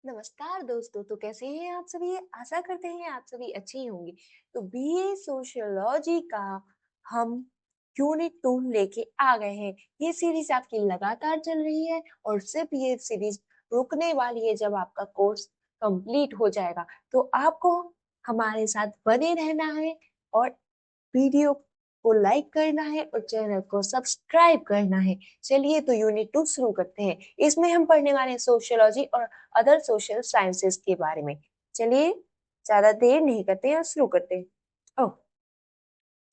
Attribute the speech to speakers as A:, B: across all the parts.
A: नमस्कार दोस्तों। तो कैसे हैं आप सभी? आशा करते हैं आप सभी अच्छे ही होंगे। तो बीए सोशियोलॉजी का हम यूनिट 2 लेके आ गए हैं। ये सीरीज आपकी लगातार चल रही है और सिर्फ ये सीरीज रुकने वाली है जब आपका कोर्स कंप्लीट हो जाएगा। तो आपको हमारे साथ बने रहना है और वीडियो को लाइक करना है और चैनल को सब्सक्राइब करना है। चलिए तो यूनिट 2 शुरू करते हैं। इसमें हम पढ़ने वाले हैं सोशियोलॉजी और अदर सोशल साइंसेस के बारे में। चलिए ज्यादा देर नहीं करते हैं और शुरू करते हैं। ओह,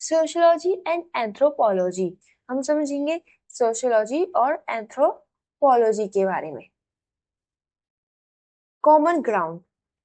A: सोशियोलॉजी एंड एंथ्रोपोलॉजी। हम समझेंगे सोशियोलॉजी और एंथ्रोपोलॉजी के बारे में। कॉमन ग्राउंड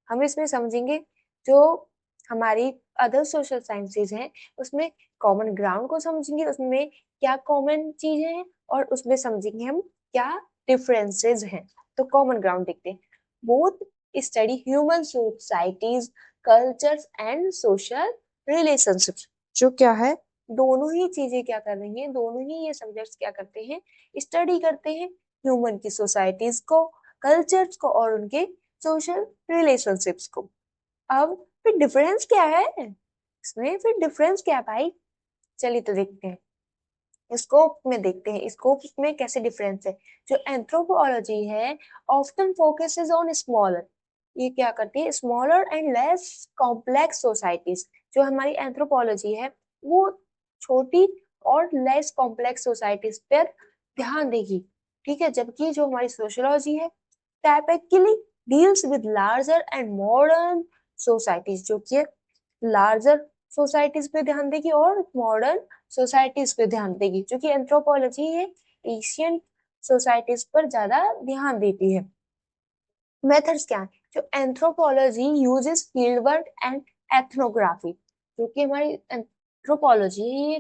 A: हम इसमें समझेंगे। जो हमारी अदर सोशल साइंसेज हैं उसमें कॉमन ग्राउंड को समझेंगे, उसमें क्या कॉमन चीजें हैं और उसमें समझेंगे हम क्या डिफरेंसेस हैं। तो कॉमन ग्राउंड देखते हैं। Both study human societies, cultures and social relationships. जो क्या है, दोनों ही चीजें क्या कर रही हैं, दोनों ही ये सब्जेक्ट्स क्या करते हैं, स्टडी करते हैं ह्यूमन की सोसाइटीज को, कल्चर्स को और उनके सोशल रिलेशनशिप्स को। अब फिर डिफरेंस क्या है इसमें, फिर डिफरेंस क्या है भाई? चलिए तो देखते हैं। स्कोप में देखते हैं स्कोप में कैसे डिफरेंस है। जो एंथ्रोपोलॉजी है ऑफ्टन फोकसेस ऑन स्मॉलर, ये क्या करती है, smaller and less complex societies. जो हमारी एंथ्रोपोलॉजी है वो छोटी और लेस कॉम्प्लेक्स सोसाइटीज पर ध्यान देगी, ठीक है। जबकि जो हमारी सोशियोलॉजी है typically deals with larger and modern societies, जो कि लार्जर सोसाइटीज पे ध्यान देगी और मॉडर्न सोसाइटीज पे ध्यान देगी। जो कि एंथ्रोपोलॉजी है एशियन सोसाइटीज पर ज्यादा ध्यान देती है। मेथड्स क्या है? जो anthropology uses field work and ethnography. जो कि हमारी एंथ्रोपोलॉजी है ये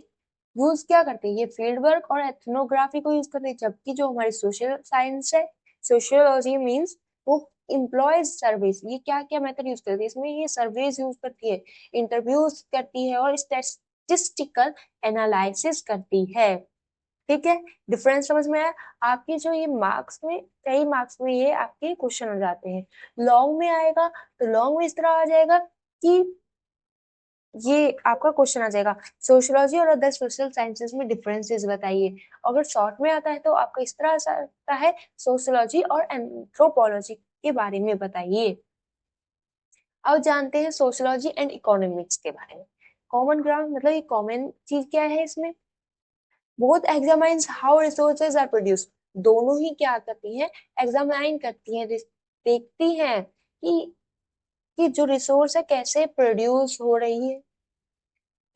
A: यूज क्या करती है, ये फील्ड वर्क और एथनोग्राफी को यूज करती है। जबकि जो हमारी सोशल साइंस है, सोशियोलॉजी मींस वो एम्प्लॉयज सर्विस, ये क्या क्या मेथड यूज करती है, इसमें ये सर्वेज यूज करती है, इंटरव्यूज करती है और स्टैटिस्टिकल एनालिसिस करती है, ठीक है। डिफरेंस समझ में आया? आपके जो ये मार्क्स में, कई मार्क्स में ये आपके क्वेश्चन हो जाते हैं। लॉन्ग में आएगा तो लॉन्ग में इस तरह आ जाएगा कि ये आपका क्वेश्चन आ जाएगा सोशियोलॉजी और अदर सोशल साइंसेस में डिफरेंसेस बताइए। अगर शॉर्ट में आता है तो आपका इस तरह आता है सोशियोलॉजी और एंथ्रोपोलॉजी के बारे में बताइए। अब जानते हैं सोशियोलॉजी एंड इकोनॉमिक्स के बारे में। कॉमन ग्राउंड मतलब ये कॉमन चीज क्या है इसमें? Both examines how resources are produced. दोनों ही क्या करती हैं, एग्जामाइन करती हैं, देखती हैं कि जो रिसोर्स है कैसे प्रोड्यूस हो रही है,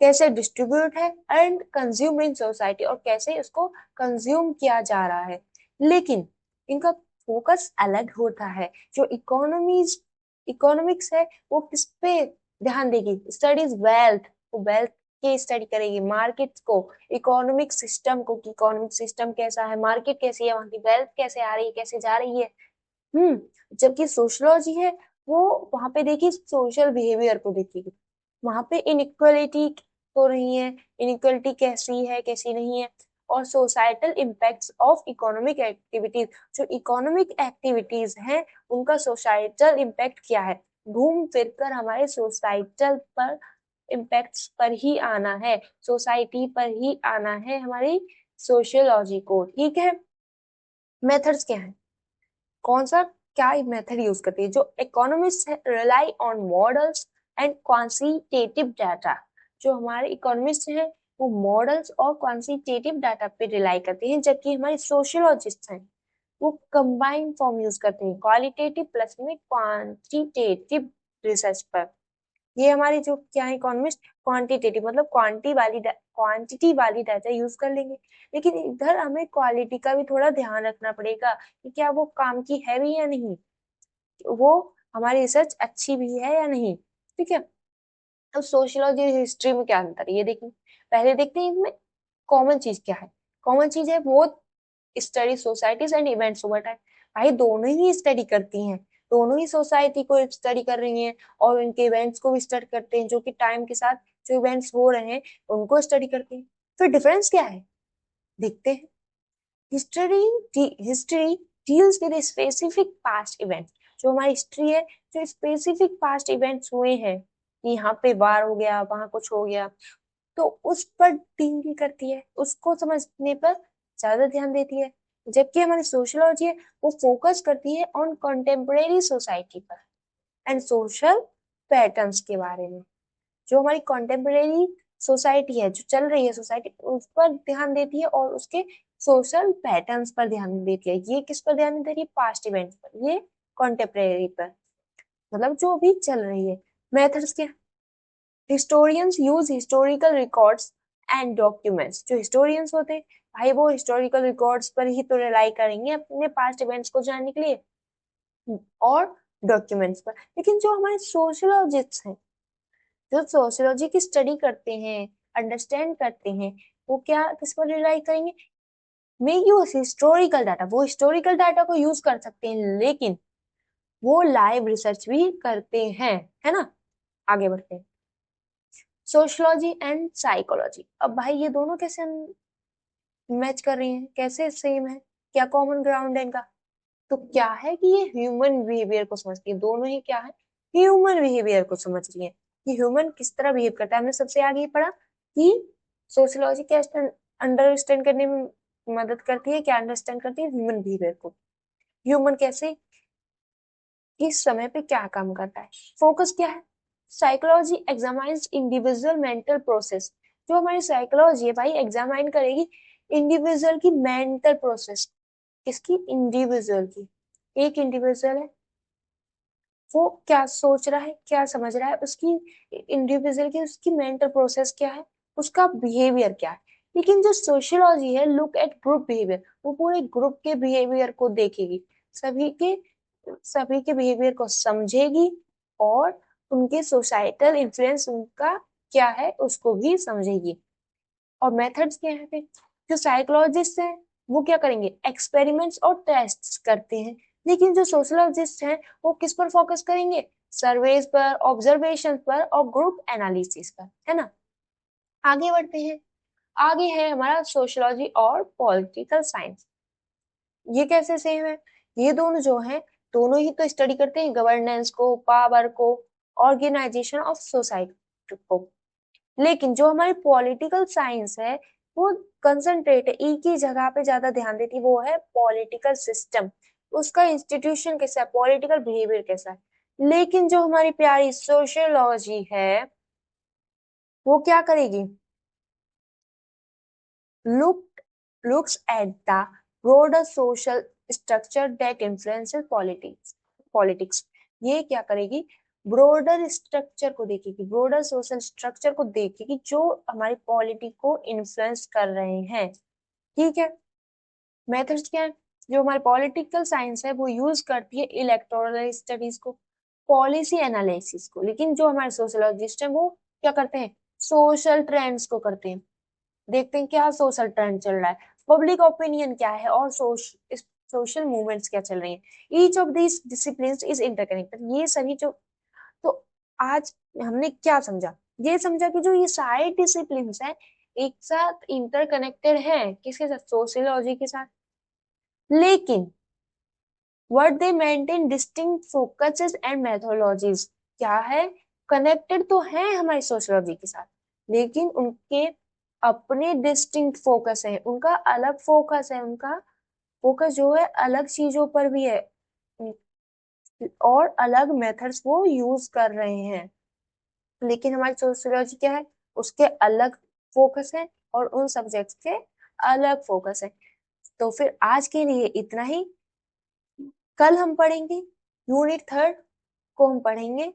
A: कैसे डिस्ट्रीब्यूट है एंड कंज्यूम इन सोसाइटी, और कैसे उसको कंज्यूम किया जा रहा है। लेकिन इनका फोकस अलग होता है। जो इकोनॉमिक्स है वो किस पे ध्यान देगी, स्टडीज वेल्थ, वो वेल्थ की स्टडी करेगी, मार्केट को, इकोनॉमिक सिस्टम को, कि इकोनॉमिक सिस्टम कैसा है, मार्केट कैसी है, वहां की वेल्थ कैसे आ रही है, कैसे जा रही है। जबकि सोशियोलॉजी है वो वहां पे देखिए सोशल बिहेवियर को देखेगी, वहां पे इनइक्वालिटी हो रही है, इनइक्वालिटी कैसी है कैसी नहीं है, और societal impacts of economic activities. जो इकोनॉमिक एक्टिविटीज हैं उनका सोसाइटल इम्पैक्ट क्या है, घूम फिर कर हमारे सोसाइटल पर इम्पैक्ट्स पर ही आना है, सोसाइटी पर ही आना है हमारी सोशियोलॉजी को, ठीक है। मेथड्स क्या है, कौन सा क्या मेथड यूज करती है? जो economist rely on models and quantitative data. जो हमारे इकोनॉमिस्ट हैं वो मॉडल्स और क्वांटिटेटिव डाटा पे रिलाई करते हैं, जबकि हमारे सोशियोलॉजिस्ट हैं वो कंबाइंड फॉर्म यूज करते हैं, क्वालिटेटिव प्लस में क्वांटिटेटिव रिसर्च पर। ये हमारी जो क्या है, इकोनॉमिस्ट क्वांटिटेटिव मतलब क्वांटिटी वाली डाटा यूज कर लेंगे। लेकिन इधर हमें क्वालिटी का भी थोड़ा ध्यान रखना पड़ेगा कि क्या वो काम की है भी या नहीं, वो हमारी रिसर्च अच्छी भी है या नहीं, ठीक है। अब सोशियोलॉजी और हिस्ट्री में क्या अंतर है ये देखिए। पहले देखते हैं इनमें कॉमन चीज क्या है। कॉमन चीज है वो study societies and events over time. भाई दोनों ही स्टडी करती हैं, दोनों ही सोसाइटी को स्टडी कर रही हैं और उनके इवेंट्स को भी स्टडी करते हैं, जो कि टाइम के साथ जो इवेंट्स हो रहे हैं उनको स्टडी करते हैं। फिर डिफरेंस क्या है देखते हैं। History history deals with specific past events, जो हमारी हिस्ट्री है, जो स्पेसिफिक पास्ट इवेंट्स हुए हैं कि यहाँ पे वार हो गया, वहां कुछ हो गया, तो उस पर डील करती है, उसको समझने पर ज्यादा ध्यान देती है। जबकि हमारी सोशियोलॉजी है वो फोकस करती है ऑन कंटेम्परेरी सोसाइटी पर एंड सोशल पैटर्न्स के बारे में। जो हमारी कंटेम्परेरी सोसाइटी है, जो चल रही है सोसाइटी, उस पर ध्यान देती है और उसके सोशल पैटर्न्स पर ध्यान देती है। ये किस पर ध्यान दे रही है? पास्ट इवेंट्स पर, ये कंटेम्परेरी पर, मतलब जो अभी चल रही है। मेथड्स क्या? Historians use historical records and documents. जो हिस्टोरियंस होते हैं भाई, वो हिस्टोरिकल रिकॉर्ड्स पर ही तो रिलाई करेंगे अपने पास्ट इवेंट्स को जानने के लिए, और डॉक्यूमेंट्स पर। लेकिन जो हमारे सोशियोलॉजिस्ट हैं, जो सोशियोलॉजी की स्टडी करते हैं, अंडरस्टैंड करते हैं, वो क्या किस पर रिलाई करेंगे? मे यूज हिस्टोरिकल डाटा, वो हिस्टोरिकल डाटा को यूज कर सकते हैं, लेकिन वो लाइव रिसर्च भी करते हैं, है ना। आगे बढ़ते हैं। सोशियोलॉजी एंड साइकोलॉजी, अब भाई ये दोनों कैसे मैच कर रही हैं, कैसे सेम है, क्या कॉमन ग्राउंड है इनका? तो क्या है कि ये ह्यूमन बिहेवियर को समझती है, दोनों ही क्या है, ह्यूमन बिहेवियर को समझ रही है कि ह्यूमन किस तरह बिहेव करता है। हमने सबसे आगे ये पढ़ा कि सोशियोलॉजी क्या अंडरस्टैंड करने में मदद करती है, क्या अंडरस्टैंड करती है? ह्यूमन बिहेवियर को, ह्यूमन कैसे, किस समय पे क्या काम करता है। फोकस क्या है? Psychology examines individual mental process. जो हमारी साइकोलॉजी है भाई, एग्जामाइन करेगी इंडिविजुअल की मेंटल प्रोसेस। किसकी? इंडिविजुअल की। एक इंडिविजुअल है, वो क्या सोच रहा है, क्या समझ रहा है, उसकी इंडिविजुअल की उसकी मेंटल प्रोसेस क्या है, उसका बिहेवियर क्या है। लेकिन जो सोशियोलॉजी है, लुक एट ग्रुप बिहेवियर, वो पूरे ग्रुप के बिहेवियर को देखेगी, सभी के सभी के बिहेवियर को समझेगी, और उनके सोसाइटल इन्फ्लुएंस उनका क्या है उसको भी समझेगी। और मेथड्स क्या है पे? जो साइकोलॉजिस्ट हैं वो क्या करेंगे? एक्सपेरिमेंट्स और टेस्ट करते हैं। लेकिन जो सोशोलॉजिस्ट हैं वो किस पर फोकस करेंगे? सर्वेज पर, ऑब्जर्वेशन पर और ग्रुप एनालिसिस पर, है ना। आगे बढ़ते हैं। आगे है हमारा सोशियोलॉजी और पॉलिटिकल साइंस। ये कैसे सेम है? ये दोनों जो हैं, दोनों ही तो स्टडी करते हैं गवर्नेंस को, पावर को, ऑर्गेनाइजेशन ऑफ सोसाइटी को। लेकिन जो हमारी पॉलिटिकल साइंस है वो कंसंट्रेट है, एक ही जगह पे ज्यादा ध्यान देती है, वो है पॉलिटिकल सिस्टम, उसका इंस्टीट्यूशन कैसा है, पॉलिटिकल बिहेवियर कैसा है। लेकिन जो हमारी प्यारी सोशियोलॉजी है वो क्या करेगी? Look looks at the broader social structure that influences politics. ये क्या करेगी? ब्रॉडर स्ट्रक्चर को देखेगी, ब्रॉडर सोशल स्ट्रक्चर को देखेगी जो हमारी पॉलिटिक्स को इन्फ्लुएंस कर रहे हैं। ठीक है। मेथड्स क्या है? जो हमारी पॉलिटिकल साइंस है वो यूज करती है इलेक्टोरल स्टडीज को, पॉलिसी एनालिसिस को। लेकिन जो हमारे सोशोलॉजिस्ट हैं वो क्या करते हैं? सोशल ट्रेंड्स को करते हैं, देखते हैं क्या सोशल ट्रेंड चल रहा है, पब्लिक ओपिनियन क्या है, और सोशल मूवमेंट्स क्या चल रही है। Each of this discipline is interconnected. ये सभी जो, तो आज हमने क्या समझा? ये समझा कि जो ये सारे डिसिप्लिन हैं एक साथ इंटरकनेक्टेड हैं, किसके साथ? सोशियोलॉजी के साथ। लेकिन what they maintain distinct focuses and methodologies। क्या है? कनेक्टेड तो है हमारी सोशियोलॉजी के साथ, लेकिन उनके अपने डिस्टिंक्ट फोकस है, उनका अलग फोकस है, उनका फोकस जो है अलग चीजों पर भी है, और अलग मेथड्स वो यूज कर रहे हैं। लेकिन हमारी सोशियोलॉजी क्या है? उसके अलग फोकस है और उन सब्जेक्ट्स के अलग फोकस है। तो फिर आज के लिए इतना ही। कल हम पढ़ेंगे यूनिट 3 को, हम पढ़ेंगे।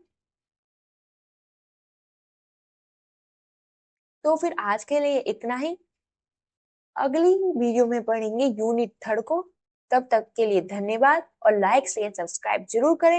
A: तो फिर आज के लिए इतना ही, अगली वीडियो में पढ़ेंगे यूनिट 3 को। तब तक के लिए धन्यवाद, और लाइक शेयर सब्सक्राइब जरूर करें।